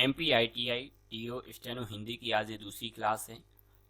MPITI TO steno Hindi की आज ये दूसरी क्लास है।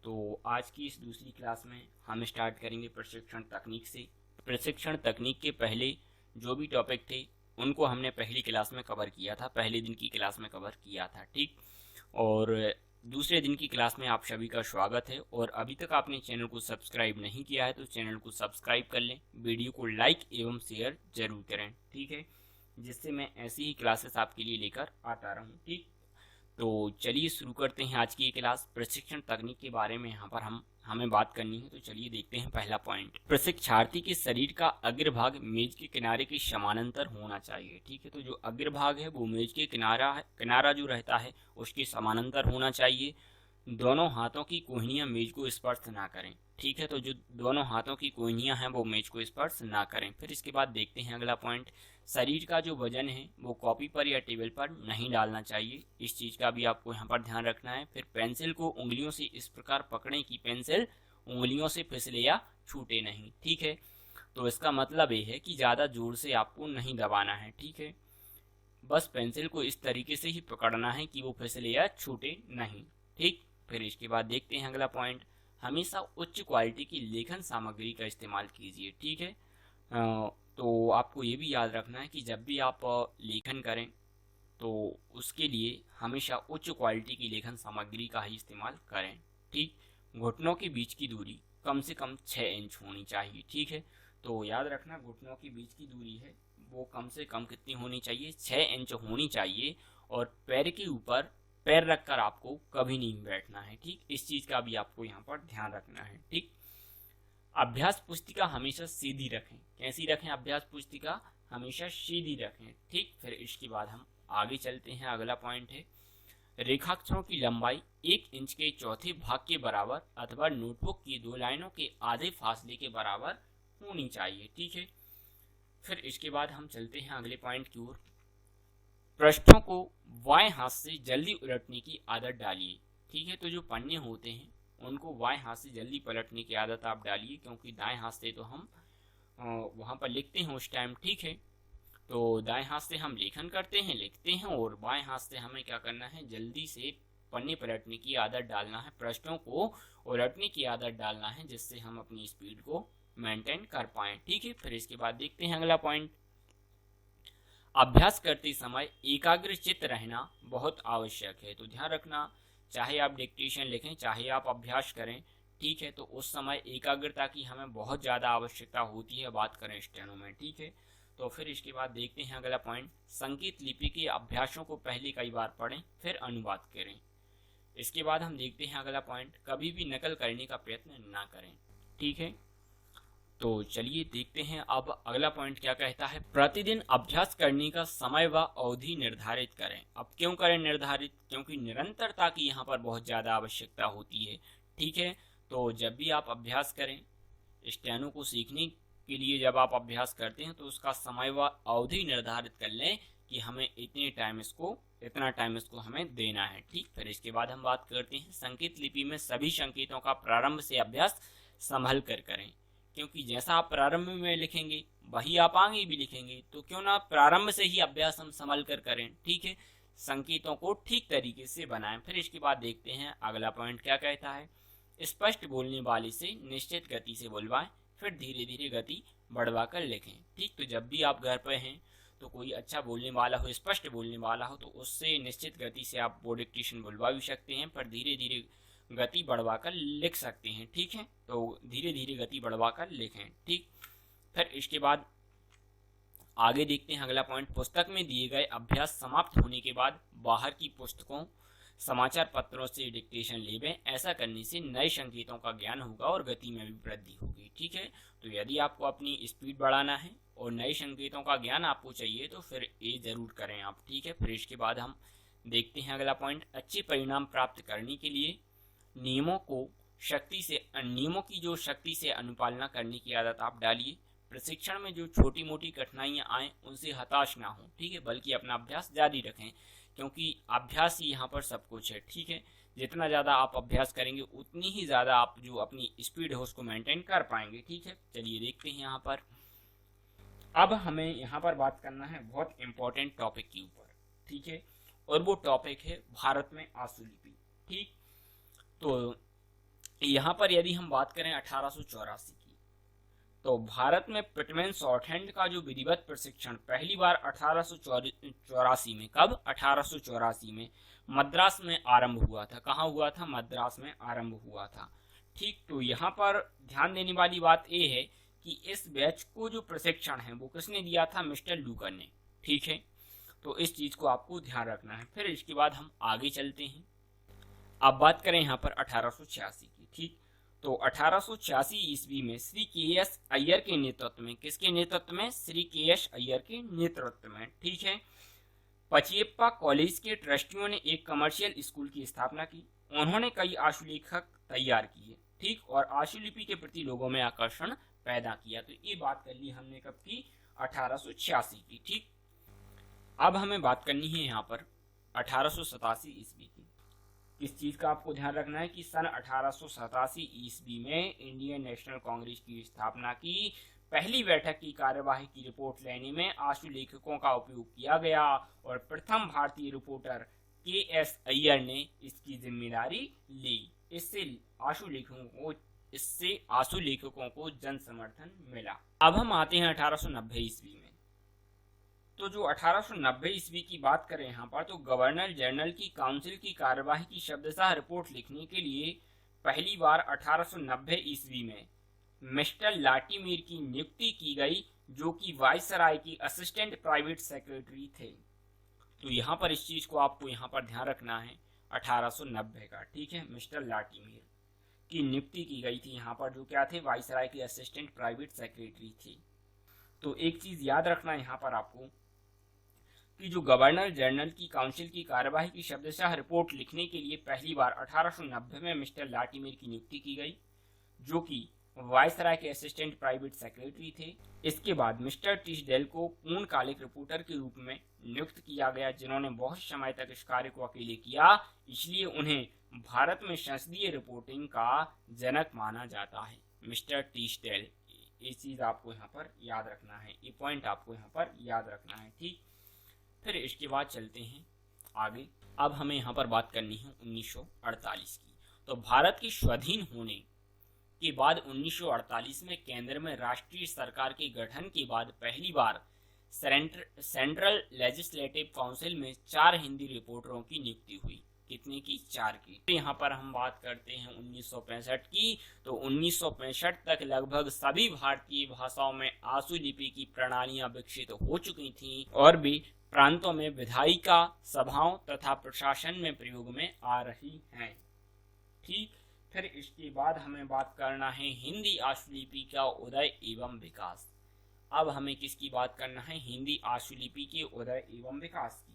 तो आज की इस दूसरी क्लास में हम स्टार्ट करेंगे प्रशिक्षण तकनीक से। प्रशिक्षण तकनीक के पहले जो भी टॉपिक थे उनको हमने पहली क्लास में कवर किया था, पहले दिन की क्लास में कवर किया था, ठीक। और दूसरे दिन की क्लास में आप सभी का स्वागत है। और अभी तक आपने चैनल को सब्सक्राइब नहीं किया है तो चैनल को सब्सक्राइब कर लें, वीडियो को लाइक एवं शेयर जरूर करें, ठीक है, जिससे मैं ऐसी ही क्लासेस आपके लिए लेकर आता रहूं, ठीक। तो चलिए शुरू करते हैं आज की ये क्लास। प्रशिक्षण तकनीक के बारे में यहाँ पर हमें बात करनी है। तो चलिए देखते हैं पहला पॉइंट, प्रशिक्षार्थी के शरीर का अग्रभाग मेज के किनारे के समानांतर होना चाहिए, ठीक है। तो जो अग्रभाग है वो मेज के किनारा जो रहता है उसके समानांतर होना चाहिए। दोनों हाथों की कोहनियां मेज को स्पर्श ना करें, ठीक है। तो जो दोनों हाथों की कोहनियां हैं वो मेज को स्पर्श ना करें। फिर इसके बाद देखते हैं अगला पॉइंट, शरीर का जो वजन है वो कॉपी पर या टेबल पर नहीं डालना चाहिए, इस चीज़ का भी आपको यहाँ पर ध्यान रखना है। फिर पेंसिल को उंगलियों से इस प्रकार पकड़ें कि पेंसिल उंगलियों से फिसले या छूटे नहीं, ठीक है। तो इसका मतलब ये है कि ज़्यादा जोर से आपको नहीं दबाना है, ठीक है। बस पेंसिल को इस तरीके से ही पकड़ना है कि वो फिसले या छूटे नहीं, ठीक। फिर इसके बाद देखते हैं अगला पॉइंट, हमेशा उच्च क्वालिटी की लेखन सामग्री का इस्तेमाल कीजिए, ठीक है। तो आपको ये भी याद रखना है कि जब भी आप लेखन करें तो उसके लिए हमेशा उच्च क्वालिटी की लेखन सामग्री का ही इस्तेमाल करें, ठीक। घुटनों के बीच की दूरी कम से कम 6 इंच होनी चाहिए, ठीक है। तो याद रखना घुटनों के बीच की दूरी है वो कम से कम कितनी होनी चाहिए, 6 इंच होनी चाहिए। और पैर के ऊपर पैर रखकर आपको कभी नहीं बैठना है, ठीक। इस चीज़ का भी आपको यहाँ पर ध्यान रखना है, ठीक। अभ्यास पुस्तिका हमेशा सीधी रखें, कैसी रखें, अभ्यास पुस्तिका हमेशा सीधी रखें, ठीक। फिर इसके बाद हम आगे चलते हैं। अगला पॉइंट है, रेखाक्षरों की लंबाई 1 इंच के चौथे भाग के बराबर अथवा नोटबुक की 2 लाइनों के आधे फासले के बराबर होनी चाहिए, ठीक है। फिर इसके बाद हम चलते हैं अगले पॉइंट की ओर, पृष्ठों को बाएं हाथ से जल्दी उलटने की आदत डालिए, ठीक है। तो जो पन्ने होते हैं उनको बाएं हाथ से जल्दी पलटने की आदत आप डालिए, क्योंकि दाएं हाथ से तो हम वहाँ पर लिखते हैं उस टाइम, ठीक है। तो दाएं हाथ से हम लेखन करते हैं, लिखते हैं, और बाएं हाथ से हमें क्या करना है, जल्दी से पन्ने पलटने की आदत डालना है, पृष्ठों को उलटने की आदत डालना है, जिससे हम अपनी स्पीड को मेंटेन कर पाएं, ठीक है। फिर इसके बाद देखते हैं अगला पॉइंट, अभ्यास करते समय एकाग्रचित्त रहना बहुत आवश्यक है। तो ध्यान रखना, चाहे आप डिक्टेशन लिखें चाहे आप अभ्यास करें, ठीक है, तो उस समय एकाग्रता की हमें बहुत ज़्यादा आवश्यकता होती है, बात करें स्टेनो में, ठीक है। तो फिर इसके बाद देखते हैं अगला पॉइंट, संकेत लिपि के अभ्यासों को पहले कई बार पढ़ें फिर अनुवाद करें। इसके बाद हम देखते हैं अगला पॉइंट, कभी भी नकल करने का प्रयत्न ना करें, ठीक है। तो चलिए देखते हैं अब अगला पॉइंट क्या कहता है, प्रतिदिन अभ्यास करने का समय व अवधि निर्धारित करें। अब क्यों करें निर्धारित, क्योंकि निरंतरता की यहाँ पर बहुत ज़्यादा आवश्यकता होती है, ठीक है। तो जब भी आप अभ्यास करें, स्टेनो को सीखने के लिए जब आप अभ्यास करते हैं तो उसका समय व अवधि निर्धारित कर लें कि हमें इतना टाइम इसको हमें देना है, ठीक। फिर इसके बाद हम बात करते हैं, संकेत लिपि में सभी संकेतों का प्रारंभ से अभ्यास संभल कर करें, क्योंकि जैसा आप प्रारंभ में लिखेंगे वही आप आगे भी लिखेंगे, तो क्यों ना प्रारंभ से ही अभ्यास हम संभल कर करें, ठीक है। संकेतों को ठीक तरीके से बनाएं। फिर इसके बाद देखते हैं अगला पॉइंट क्या कहता है, स्पष्ट बोलने वाले से निश्चित गति से बुलवाएं फिर धीरे धीरे गति बढ़वा कर लिखें, ठीक। तो जब भी आप घर पर हैं तो कोई अच्छा बोलने वाला हो, स्पष्ट बोलने वाला हो, तो उससे निश्चित गति से आप बोर्ड डिक्टेशन बुलवा भी सकते हैं, पर धीरे धीरे गति बढ़वाकर लिख सकते हैं, ठीक है। तो धीरे धीरे गति बढ़वाकर लिखें, ठीक। फिर इसके बाद आगे देखते हैं अगला पॉइंट, पुस्तक में दिए गए अभ्यास समाप्त होने के बाद बाहर की पुस्तकों समाचार पत्रों से डिक्टेशन लेवें, ऐसा करने से नए संकेतों का ज्ञान होगा और गति में भी वृद्धि होगी, ठीक है। तो यदि आपको अपनी स्पीड बढ़ाना है और नए संकेतों का ज्ञान आपको चाहिए तो फिर ये जरूर करें आप, ठीक है। फिर इसके बाद हम देखते हैं अगला पॉइंट, अच्छे परिणाम प्राप्त करने के लिए नियमों की जो शक्ति से अनुपालना करने की आदत आप डालिए। प्रशिक्षण में जो छोटी मोटी कठिनाइयां आए उनसे हताश ना हो, ठीक है, बल्कि अपना अभ्यास जारी रखें, क्योंकि अभ्यास ही यहाँ पर सब कुछ है, ठीक है। जितना ज़्यादा आप अभ्यास करेंगे उतनी ही ज़्यादा आप जो अपनी स्पीड है उसको मेंटेन कर पाएंगे, ठीक है। चलिए देखते हैं यहाँ पर, अब हमें यहाँ पर बात करना है बहुत इंपॉर्टेंट टॉपिक के ऊपर, ठीक है। और वो टॉपिक है भारत में आशुलिपि। ठीक, तो यहाँ पर यदि हम बात करें 1884 की, तो भारत में पिटमैन शॉर्टहैंड का जो विधिवत प्रशिक्षण पहली बार 1884 में, कब? 1884 में मद्रास में आरंभ हुआ था। कहाँ हुआ था? मद्रास में आरंभ हुआ था। ठीक, तो यहाँ पर ध्यान देने वाली बात यह है कि इस बैच को जो प्रशिक्षण है वो किसने दिया था? मिस्टर लूकर ने। ठीक है, तो इस चीज को आपको ध्यान रखना है। फिर इसके बाद हम आगे चलते हैं। अब बात करें यहाँ पर 1886 की। ठीक, तो 1886 ईस्वी में श्री के.एस. अय्यर के नेतृत्व में, किसके नेतृत्व में? श्री के.एस. अय्यर के नेतृत्व में, ठीक है, पचैयप्पा कॉलेज के ट्रस्टियों ने एक कमर्शियल स्कूल की स्थापना की। उन्होंने कई आशुलेखक तैयार किए, ठीक, और आशुलिपि के प्रति लोगों में आकर्षण पैदा किया। तो ये बात कर ली हमने कब की? 1886 की। ठीक, अब हमें बात करनी है यहाँ पर 1887 ईस्वी की। किस चीज का आपको ध्यान रखना है कि सन 1887 ईस्वी में इंडियन नेशनल कांग्रेस की स्थापना की। पहली बैठक की कार्यवाही की रिपोर्ट लेने में आशुलेखकों का उपयोग किया गया और प्रथम भारतीय रिपोर्टर के.एस. अय्यर ने इसकी जिम्मेदारी ली। इससे आशुलेखकों को जन समर्थन मिला। अब हम आते हैं 1890 ईस्वी में। तो जो 1890 ईस्वी की बात करें यहाँ पर, तो गवर्नर जनरल की काउंसिल की कार्यवाही की शब्दशः रिपोर्ट लिखने के लिए पहली बार 1890 ईस्वी में मिस्टर लाटीमीर की नियुक्ति की गई, जो कि वायसराय की असिस्टेंट प्राइवेट सेक्रेटरी थे। तो यहाँ पर इस चीज को आपको यहाँ पर ध्यान रखना है 1890 का। ठीक है, मिस्टर लाटीमीर की नियुक्ति की गई थी यहाँ पर, जो क्या थे? वायसराय के असिस्टेंट प्राइवेट सेक्रेटरी थे। तो एक चीज याद रखना यहाँ पर आपको कि जो गवर्नर जनरल की काउंसिल की कार्यवाही की शब्दशः रिपोर्ट लिखने के लिए पहली बार 1890 में मिस्टर लाटीमीर की नियुक्ति की गई, जो कि वायसराय के असिस्टेंट प्राइवेट सेक्रेटरी थे। इसके बाद मिस्टर टिसडेल को पूर्णकालिक रिपोर्टर के रूप में नियुक्त किया गया, जिन्होंने बहुत समय तक इस कार्य को अकेले किया, इसलिए उन्हें भारत में संसदीय रिपोर्टिंग का जनक माना जाता है, मिस्टर टिसडेल। ये चीज आपको यहाँ पर याद रखना है, ये पॉइंट आपको यहाँ पर याद रखना है। ठीक, फिर इसके बाद चलते हैं आगे। अब हमें यहाँ पर बात करनी है 1948 की। तो भारत की स्वाधीन होने के बाद 1948 में केंद्र में राष्ट्रीय सरकार के गठन के बाद पहली बार सेंट्रल लेजिस्लेटिव काउंसिल में 4 हिंदी रिपोर्टरों की नियुक्ति हुई। कितने की? 4 की। यहाँ पर हम बात करते हैं 1965 की। तो 1965 तक लगभग सभी भारतीय भाषाओं में आशुलिपि की प्रणालियां विकसित हो चुकी थीं और भी प्रांतों में विधायिका सभाओं तथा प्रशासन में प्रयोग में आ रही हैं। ठीक, फिर इसके बाद हमें बात करना है हिंदी आशुलिपि का उदय एवं विकास। अब हमें किसकी बात करना है? हिंदी आशुलिपि के उदय एवं विकास की।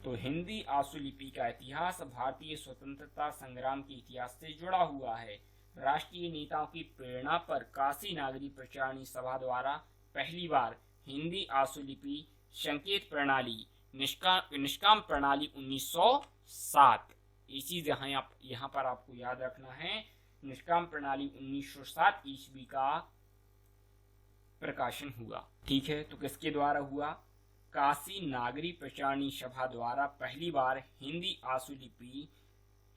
तो हिंदी आशुलिपि का इतिहास भारतीय स्वतंत्रता संग्राम के इतिहास से जुड़ा हुआ है। राष्ट्रीय नेताओं की प्रेरणा पर काशी नागरी प्रचारणी सभा द्वारा पहली बार हिंदी आशुलिपि संकेत प्रणाली निष्काम प्रणाली 1907, ये चीज यहाँ पर आपको याद रखना है। निष्काम प्रणाली 1907 ईस्वी का प्रकाशन हुआ। ठीक है, तो किसके द्वारा हुआ? काशी नागरी प्रचारणी सभा द्वारा पहली बार हिंदी आशुलिपि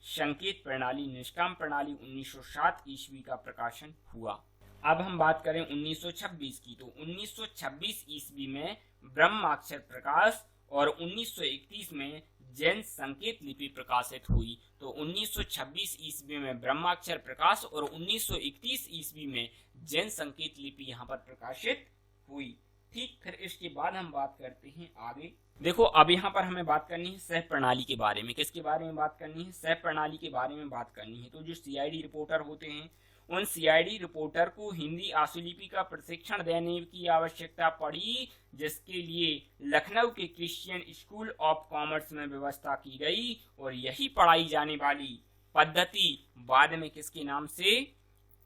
संकेत प्रणाली निष्काम प्रणाली 1907 ईस्वी का प्रकाशन हुआ। अब हम बात करें 1926 की। तो 1926 ईस्वी में ब्रह्माक्षर प्रकाश और 1931 में जैन संकेत लिपि प्रकाशित हुई। तो 1926 ईस्वी में ब्रह्माक्षर प्रकाश और 1931 ईस्वी में जैन संकेत लिपि यहाँ पर प्रकाशित हुई। ठीक, फिर इसके बाद हम बात करते हैं आगे। देखो, अब यहाँ पर हमें बात करनी है सह प्रणाली के बारे में। किसके बारे में बात करनी है? सह प्रणाली के बारे में बात करनी है। तो जो सीआईडी रिपोर्टर होते हैं, उन सीआईडी रिपोर्टर को हिंदी आशुलिपि का प्रशिक्षण देने की आवश्यकता पड़ी, जिसके लिए लखनऊ के क्रिश्चियन स्कूल ऑफ कॉमर्स में व्यवस्था की गई और यही पढ़ाई जाने वाली पद्धति बाद में किसके नाम से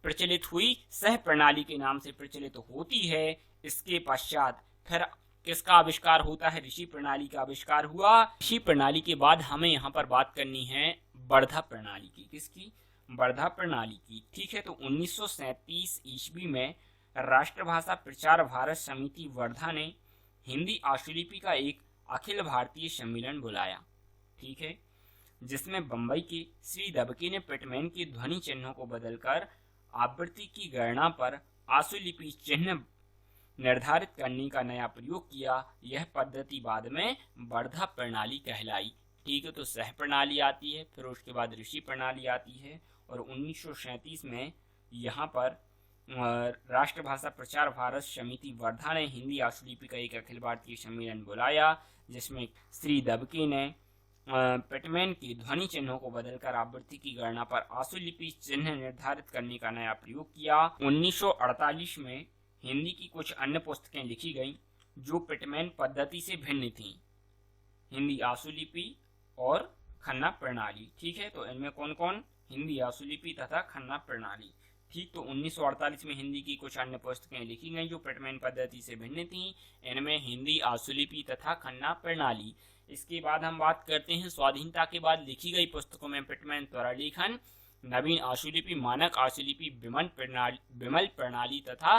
प्रचलित हुई? सह प्रणाली के नाम से प्रचलित होती है। इसके पश्चात फिर किसका आविष्कार होता है? ऋषि प्रणाली का आविष्कार हुआ। ऋषि प्रणाली के बाद हमें यहाँ पर बात करनी है वर्धा प्रणाली की। किसकी? वर्धा प्रणाली की। ठीक है, तो 1937 ईस्वी में राष्ट्रभाषा प्रचार भारत समिति वर्धा ने हिंदी आशुलिपि का एक अखिल भारतीय सम्मेलन बुलाया। ठीक है, जिसमें बंबई के श्री दबके ने पिटमैन के ध्वनि चिन्हों को बदलकर आवृत्ति की गणना पर आशुलिपि चिन्ह निर्धारित करने का नया प्रयोग किया। यह पद्धति बाद में वर्धा प्रणाली कहलाई। ठीक है, तो सह प्रणाली आती है, फिर उसके बाद ऋषि प्रणाली आती है, और 1937 में यहाँ पर राष्ट्रभाषा प्रचार भारत समिति वर्धा ने हिंदी आशुलिपि का एक अखिल भारतीय सम्मेलन बुलाया, जिसमें श्री दबके ने पिटमैन के ध्वनि चिन्हों को बदलकर आवृत्ति की गणना पर आशुलिपि चिन्ह निर्धारित करने का नया प्रयोग किया। 1948 में हिंदी की कुछ अन्य पुस्तकें लिखी गईं जो पिटमैन पद्धति से भिन्न थीं, हिंदी आशुलिपि और खन्ना प्रणाली। ठीक है, तो इनमें कौन कौन? हिंदी आशुलिपि तथा खन्ना प्रणाली। ठीक, तो 1948 में हिंदी की कुछ अन्य पुस्तकें लिखी गईं जो पिटमैन पद्धति से भिन्न थीं, इनमें हिंदी आशुलिपि तथा खन्ना प्रणाली। इसके बाद हम बात करते हैं स्वाधीनता के बाद लिखी गई पुस्तकों में पिटमैन त्वरा लेखन, नवीन आशुलिपि, मानक आशुलिपि, विमल प्रणाली तथा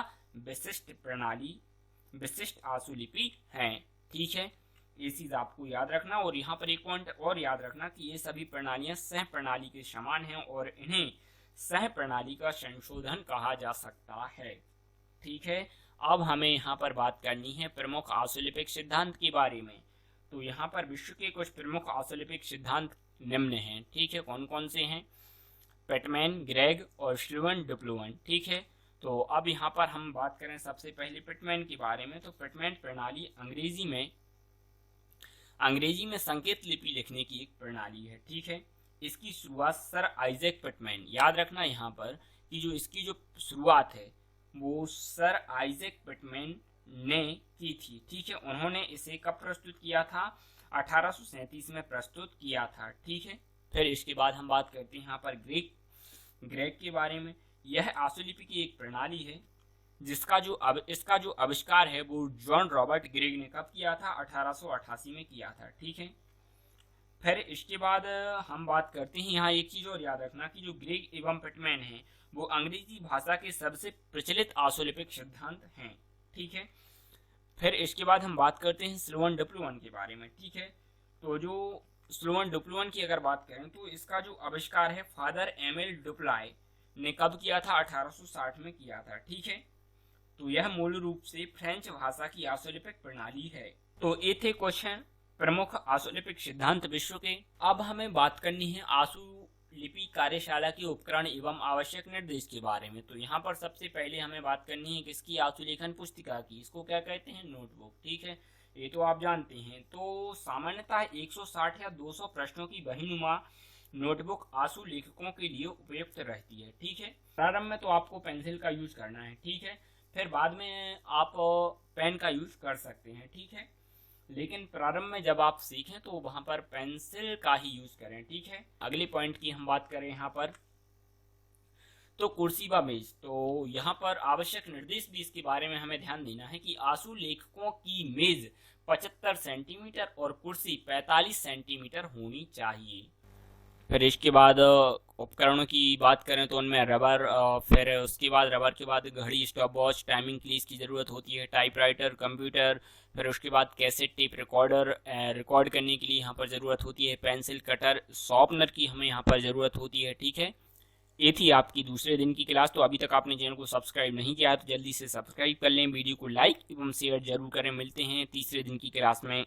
विशिष्ट आशुलिपि हैं। ठीक है, ये चीज आपको याद रखना। और यहाँ पर एक पॉइंट और याद रखना कि ये सभी प्रणालियां सह प्रणाली के समान हैं और इन्हें सह प्रणाली का संशोधन कहा जा सकता है। ठीक है, अब हमें यहाँ पर बात करनी है प्रमुख आशुलिपिक सिद्धांत के बारे में। तो यहाँ पर विश्व के कुछ प्रमुख आशुलिपिक सिद्धांत निम्न हैं। ठीक है, कौन कौन से हैं? पिटमैन, ग्रेग और स्लीवन डुप्लोवन। ठीक है, तो अब यहाँ पर हम बात करें सबसे पहले पिटमैन के बारे में। तो पिटमैन प्रणाली अंग्रेजी में संकेत लिपि लिखने की एक प्रणाली है। ठीक है, इसकी शुरुआत सर आइजैक पिटमैन, याद रखना यहाँ पर कि जो इसकी जो शुरुआत है वो सर आइजैक पिटमैन ने की थी। ठीक है, उन्होंने इसे कब प्रस्तुत किया था? 1837 में प्रस्तुत किया था। ठीक है, फिर इसके बाद हम बात करते हैं यहाँ पर ग्रेग के बारे में। यह आशुलिपि की एक प्रणाली है इसका जो आविष्कार है वो जॉन रॉबर्ट ग्रेग ने कब किया था? 1888 में किया था। ठीक है, फिर इसके बाद हम बात करते हैं, यहाँ एक चीज और याद रखना कि जो ग्रेग एवं पिटमैन है वो अंग्रेजी भाषा के सबसे प्रचलित आशुलिपिक सिद्धांत हैं। ठीक है, फिर इसके बाद हम बात करते हैं स्लीवन डुप्लोवन के बारे में। ठीक है, तो जो स्लीवन डुप्लोवन की अगर बात करें तो इसका जो आविष्कार है फादर एमिल डुप्लाई ने कब किया था? 1860 में किया था। ठीक है, तो यह मूल रूप से फ्रेंच भाषा की आशुलिपिक प्रणाली है। तो ये थे क्वेश्चन प्रमुख आशुलिपिक सिद्धांत विश्व के। अब हमें बात करनी है आशुलिपि कार्यशाला के उपकरण एवं आवश्यक निर्देश के बारे में। तो यहाँ पर सबसे पहले हमें बात करनी है किसकी? आशुलेखन पुस्तिका की। इसको क्या कहते हैं? नोटबुक। ठीक है, ये तो आप जानते हैं। तो सामान्यतः 160 या 200 प्रश्नों की बहिनुमा नोटबुक आशु लेखकों के लिए उपयुक्त रहती है। ठीक है, प्रारंभ में तो आपको पेंसिल का यूज करना है। ठीक है, फिर बाद में आप पेन का यूज कर सकते हैं। ठीक है, लेकिन प्रारंभ में जब आप सीखें तो वहां पर पेंसिल का ही यूज करें। ठीक है, अगले पॉइंट की हम बात करें यहाँ पर तो कुर्सी व मेज। तो यहाँ पर आवश्यक निर्देश भी इसके बारे में हमें ध्यान देना है कि आशु लेखकों की मेज 75 सेंटीमीटर और कुर्सी 45 सेंटीमीटर होनी चाहिए। फिर इसके बाद उपकरणों की बात करें तो उनमें रबर, फिर उसके बाद रबर के बाद घड़ी, स्टॉप वॉच, टाइमिंग क्लीज की ज़रूरत होती है, टाइपराइटर, कंप्यूटर, फिर उसके बाद कैसेट टेप रिकॉर्डर रिकॉर्ड करने के लिए यहाँ पर ज़रूरत होती है, पेंसिल, कटर, शॉर्पनर की हमें यहाँ पर ज़रूरत होती है। ठीक है, ये थी आपकी दूसरे दिन की क्लास। तो अभी तक आपने चैनल को सब्सक्राइब नहीं किया तो जल्दी से सब्सक्राइब कर लें, वीडियो को लाइक एवं शेयर जरूर करें। मिलते हैं तीसरे दिन की क्लास में।